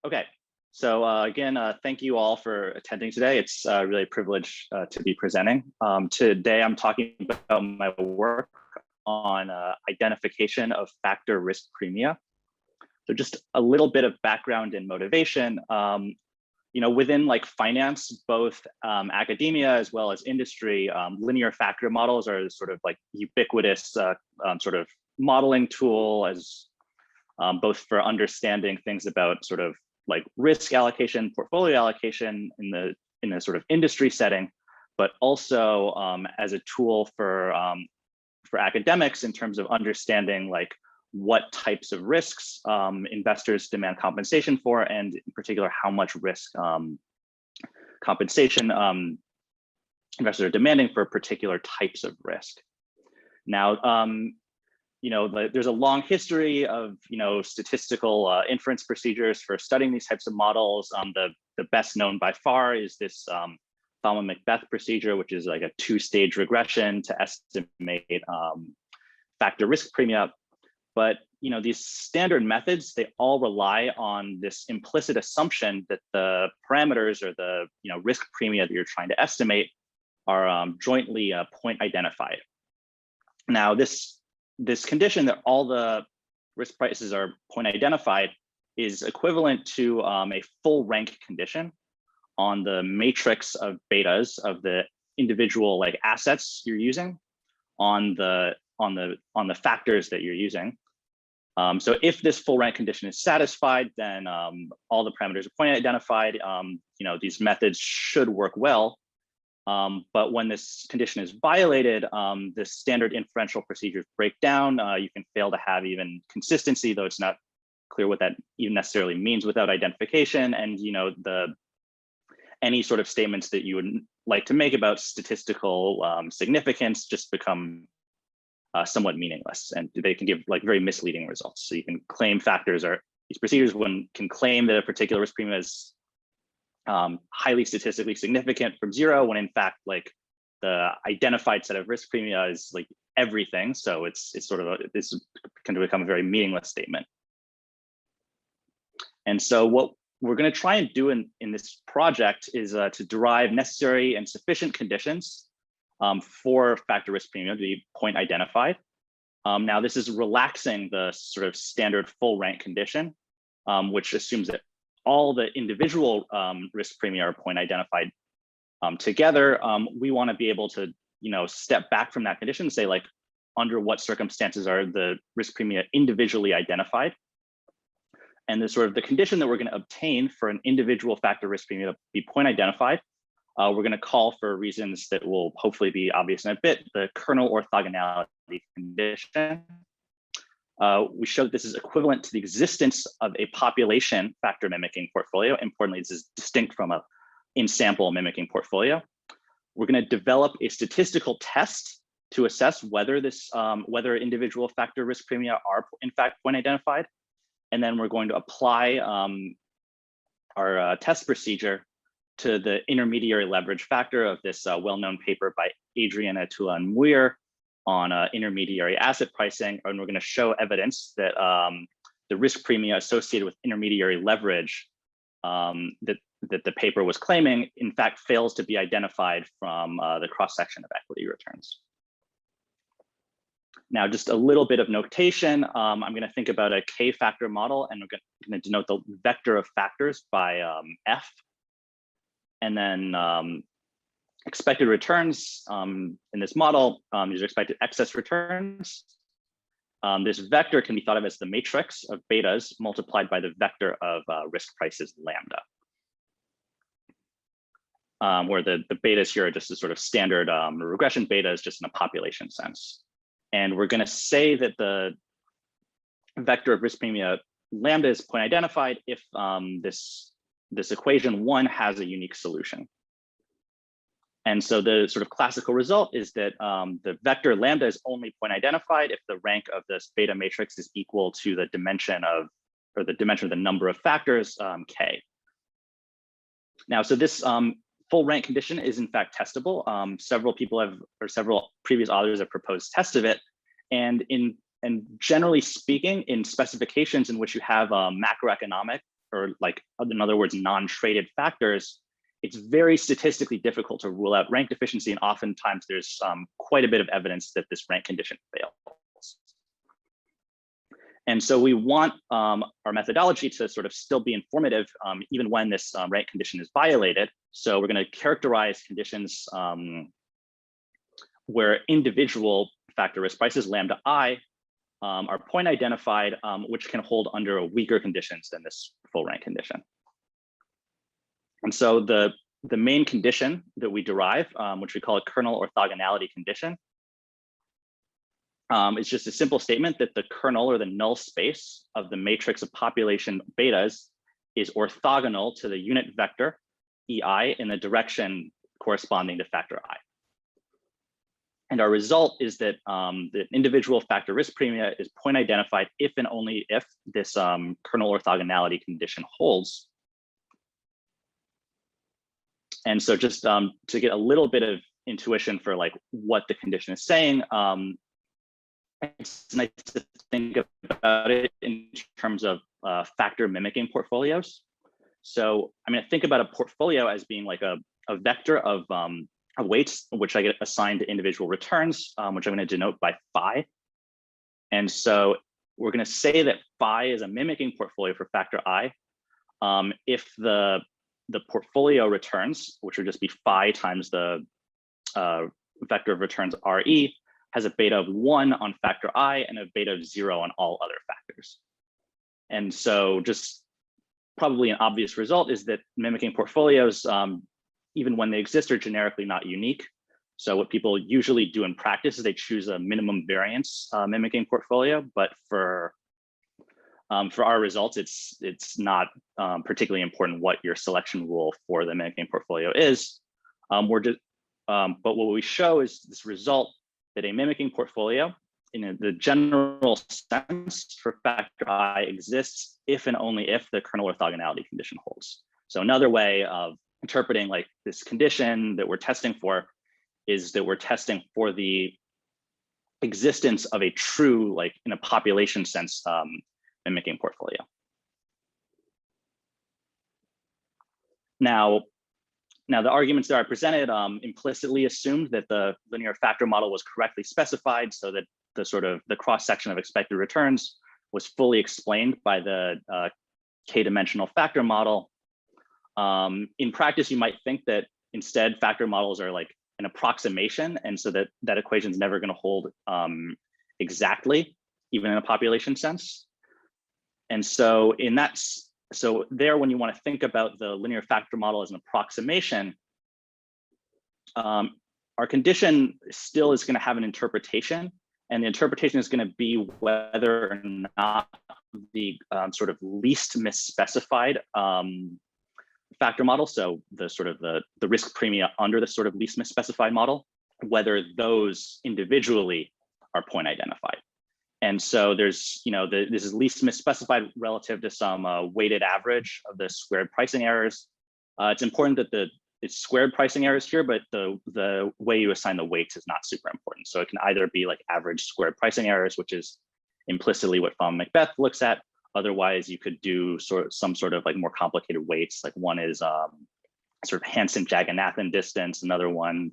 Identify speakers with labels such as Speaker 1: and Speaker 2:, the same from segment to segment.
Speaker 1: Okay, so again, thank you all for attending today. It's really a privilege to be presenting. Today, I'm talking about my work on identification of factor risk premia. So just a little bit of background and motivation. Within like finance, both academia as well as industry, linear factor models are sort of like ubiquitous sort of modeling tool as both for understanding things about sort of like risk allocation, portfolio allocation in the sort of industry setting, but also as a tool for academics in terms of understanding like what types of risks investors demand compensation for, and in particular, how much risk compensation investors are demanding for particular types of risk. Now, there's a long history of statistical inference procedures for studying these types of models. The best known by far is this Thalman-Macbeth procedure, which is like a two-stage regression to estimate factor risk premia. But these standard methods, they all rely on this implicit assumption that the parameters or the risk premia that you're trying to estimate are jointly point identified. Now, this condition that all the risk prices are point identified is equivalent to a full rank condition on the matrix of betas of the individual like assets you're using on the factors that you're using. So if this full rank condition is satisfied, then all the parameters are point identified. These methods should work well. But when this condition is violated, the standard inferential procedures break down. You can fail to have even consistency, though it's not clear what that even necessarily means without identification. And any sort of statements that you would like to make about statistical significance just become somewhat meaningless, and they can give like very misleading results. So you can claim factors are these procedures can claim that a particular risk premium is highly statistically significant from zero, when in fact like the identified set of risk premia is like everything. So it's sort of this can become a very meaningless statement. And so what we're going to try and do in this project is to derive necessary and sufficient conditions for factor risk premium to be point identified. Now, this is relaxing the sort of standard full rank condition, which assumes that all the individual risk premia are point identified together. We want to be able to, step back from that condition and say, like, under what circumstances are the risk premia individually identified? And the condition that we're going to obtain for an individual factor risk premia to be point identified, we're going to call, for reasons that will hopefully be obvious in a bit, the kernel orthogonality condition. We show that this is equivalent to the existence of a population factor mimicking portfolio. Importantly, this is distinct from a in-sample mimicking portfolio. We're going to develop a statistical test to assess whether whether individual factor risk premia are in fact point identified. And then we're going to apply our test procedure to the intermediary leverage factor of this well-known paper by Adrian, Atula, and Muir on intermediary asset pricing. And we're going to show evidence that the risk premia associated with intermediary leverage that the paper was claiming, in fact, fails to be identified from the cross-section of equity returns. Now, just a little bit of notation. I'm going to think about a K-factor model, and we're going to denote the vector of factors by F. And then expected returns in this model, these are expected excess returns. This vector can be thought of as the matrix of betas multiplied by the vector of risk prices lambda, where the betas here are just a sort of standard regression betas, just in a population sense. And we're going to say that the vector of risk premia lambda is point identified if this equation 1 has a unique solution. And so the sort of classical result is that the vector lambda is only point identified if the rank of this beta matrix is equal to the dimension of the number of factors, K. Now, so this full rank condition is in fact testable. Several previous authors have proposed tests of it. And generally speaking, in specifications in which you have macroeconomic or like, in other words, non-traded factors, it's very statistically difficult to rule out rank deficiency. And oftentimes there's quite a bit of evidence that this rank condition fails. And so we want our methodology to sort of still be informative, even when this rank condition is violated. So we're going to characterize conditions where individual factor risk prices, lambda I, are point identified, which can hold under weaker conditions than this full rank condition. And so the main condition that we derive, which we call a kernel orthogonality condition, is just a simple statement that the kernel or the null space of the matrix of population betas is orthogonal to the unit vector EI in the direction corresponding to factor I. And our result is that the individual factor risk premia is point identified if and only if this kernel orthogonality condition holds. And so just to get a little bit of intuition for like what the condition is saying, it's nice to think about it in terms of factor mimicking portfolios. So I mean, I think about a portfolio as being like a vector of weights, which I get assigned to individual returns, which I'm going to denote by phi. And so we're going to say that phi is a mimicking portfolio for factor I if the portfolio returns, which would just be phi times the vector of returns RE, has a beta of 1 on factor I and a beta of 0 on all other factors. And so just probably an obvious result is that mimicking portfolios, even when they exist, are generically not unique. So what people usually do in practice is they choose a minimum variance mimicking portfolio, but for our results, it's not particularly important what your selection rule for the mimicking portfolio is. But what we show is this result that a mimicking portfolio in the general sense for factor I exists if and only if the kernel orthogonality condition holds. So another way of interpreting like this condition that we're testing for is that we're testing for the existence of a true, like in a population sense, mimicking portfolio. Now the arguments that I presented implicitly assumed that the linear factor model was correctly specified, so that the sort of the cross section of expected returns was fully explained by the k-dimensional factor model. In practice, you might think that instead factor models are like an approximation, and so that equation is never going to hold exactly, even in a population sense. And so there, when you want to think about the linear factor model as an approximation, our condition still is going to have an interpretation, and the interpretation is going to be whether or not the sort of least misspecified factor model, so the sort of the risk premia under the sort of least misspecified model, whether those individually are point identified. And so there's, this is least misspecified relative to some weighted average of the squared pricing errors. It's important that it's squared pricing errors here, but the way you assign the weights is not super important. So it can either be like average squared pricing errors, which is implicitly what Macbeth looks at. Otherwise, you could do some sort of like more complicated weights. Like one is sort of Hansen Jaganathan distance. Another one,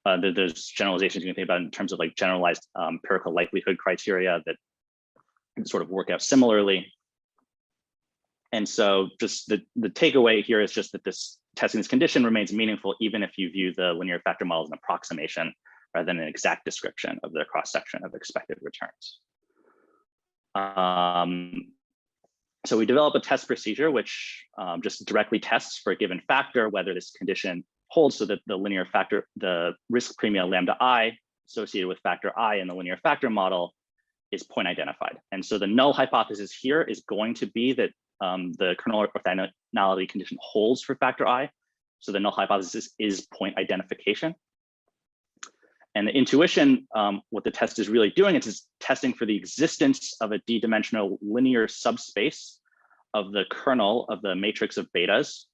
Speaker 1: there's generalizations you can think about in terms of like generalized empirical likelihood criteria that sort of work out similarly. And so just the takeaway here is just that this testing this condition remains meaningful, even if you view the linear factor model as an approximation rather than an exact description of the cross-section of expected returns. So we develop a test procedure which just directly tests for a given factor whether this condition holds, so that the linear factor, the risk premia lambda I associated with factor I in the linear factor model is point identified. And so the null hypothesis here is going to be that the kernel orthogonality condition holds for factor I. So the null hypothesis is point identification. And the intuition, what the test is really doing is testing for the existence of a d-dimensional linear subspace of the kernel of the matrix of betas,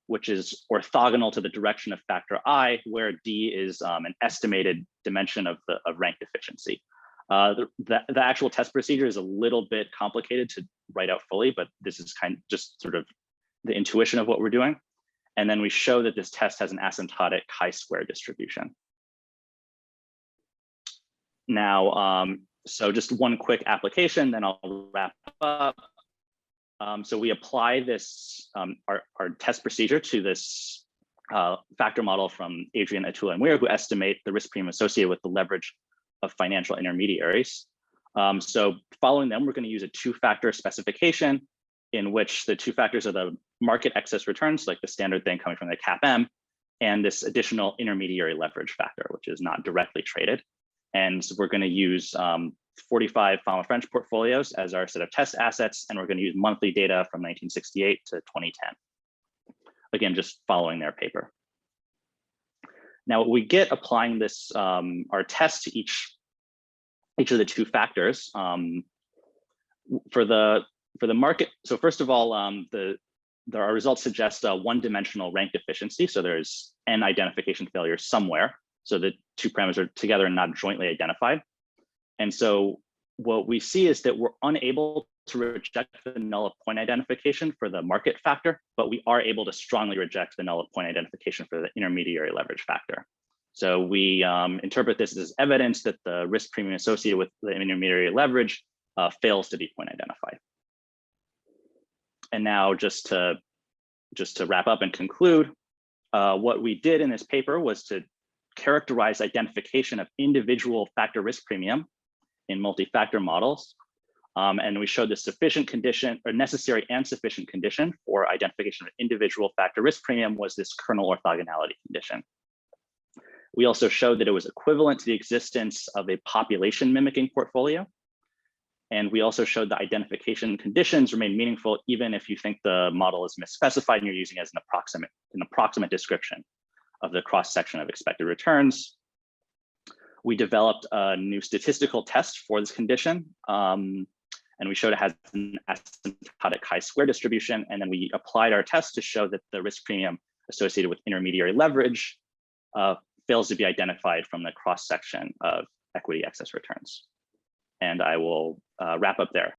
Speaker 1: which is orthogonal to the direction of factor I, where d is an estimated dimension of rank deficiency. The actual test procedure is a little bit complicated to write out fully, but this is kind of just sort of the intuition of what we're doing. And then we show that this test has an asymptotic chi-square distribution. Now, so just one quick application, then I'll wrap up. So we apply this, our test procedure to this factor model from Adrian, Atul, and Weir, who estimate the risk premium associated with the leverage of financial intermediaries. So following them, we're going to use a two-factor specification in which the two factors are the market excess returns, like the standard thing coming from the CAPM, and this additional intermediary leverage factor, which is not directly traded. And so we're going to use 45 Fama French portfolios as our set of test assets, and we're going to use monthly data from 1968 to 2010. Again, just following their paper. Now, what we get applying this, our test to each of the two factors, for the market. So first of all, our results suggest a one-dimensional rank deficiency. So there's n identification failure somewhere. So the two parameters are together and not jointly identified. And so what we see is that we're unable to reject the null of point identification for the market factor, but we are able to strongly reject the null of point identification for the intermediary leverage factor. So we interpret this as evidence that the risk premium associated with the intermediary leverage fails to be point identified. And now just to wrap up and conclude, what we did in this paper was to characterize identification of individual factor risk premium in multi-factor models. And we showed the sufficient condition, or necessary and sufficient condition for identification of individual factor risk premium was this kernel orthogonality condition. We also showed that it was equivalent to the existence of a population mimicking portfolio. And we also showed the identification conditions remain meaningful even if you think the model is misspecified and you're using it as an approximate description of the cross-section of expected returns. We developed a new statistical test for this condition, and we showed it has an asymptotic chi-square distribution, and then we applied our test to show that the risk premium associated with intermediary leverage fails to be identified from the cross-section of equity excess returns. And I will wrap up there.